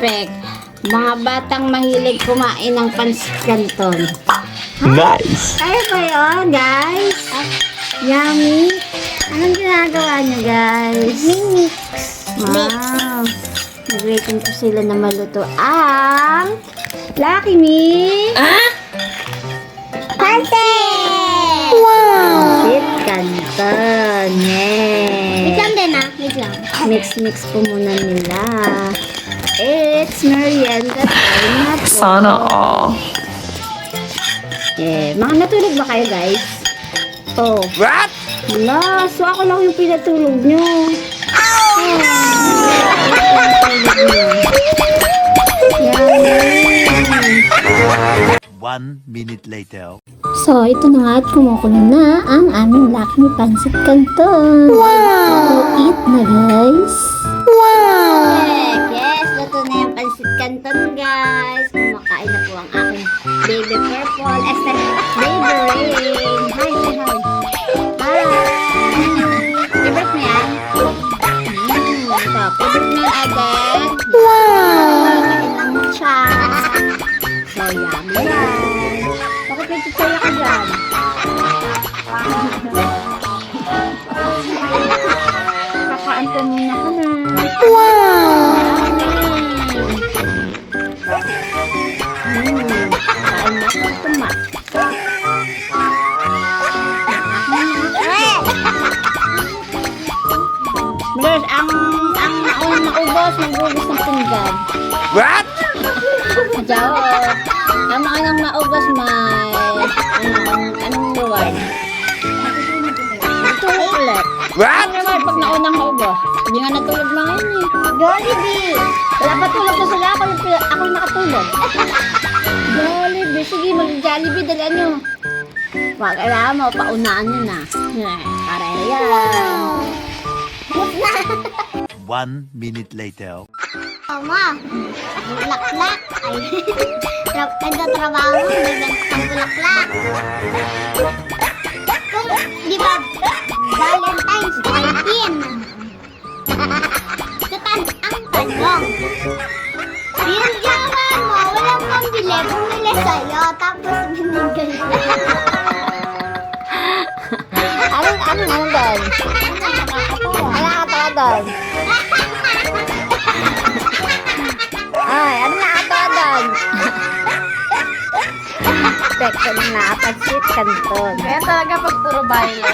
perfect. Mga batang mahilig kumain ng pansit canton. Nice! Kaya ba yun, guys? Yummy. Anong ginagawa niyo, guys? Mix. Wow. Nag-waiting po sila na maluto ang Lucky Mix. Pansit! Wow! Pansit canton. Wait Yeah. lang din wait lang. Mix po muna nila. It's merienda time na po. Sana all. Mga natulog ba kayo, guys? Oh. What? Wala, so ako lang yung pinatulog nyo. Yan. 1 minute later. So, ito na nga at kumukulo na ang aming Lucky Me Pansit Canton. Wow! So, eat na, guys. Wow! Yes, luto na yung Pansit Canton, guys. Kumakain na po ang aking baby purple. Baby rain. Hi, say hi. Hi! Favorite mo yan? Ito, favorite mo yung agad? Wow! Kain lang mo siya. So, yummy yan. Bakit may chichaya ka dyan? Kakaan ka muna ka na. Wow! Kain na po tumat. Guys, ang naunang naubos, mag-ubos ng pinggan. What? Diyaw. Ang naunang naubos, may anong reward? Natulog ulit. What? Ang reward pag naunang naubos. Hindi nga natulog na ngayon eh. Jollibee! Wala pa tulog na sila. Ako yung nakatulog. Jollibee. Sige, mag-Jollibee. Dala nyo. Wag, alam mo, paunaan nyo na. Para yan. 1 minute later. Mama, bulaklak. Ay, nagtatrabaho, nagbibenta ng bulaklak. Kung, di ba, Valentine's 19. Ang tanong. Yung yaman mo, walang pambili, bumili sa'yo, tapos binigay. Ano doon? Ano nakatawa doon? Ay, ano nakatawa doon? Pekto na napansit canton. Kaya talaga pag puro baile.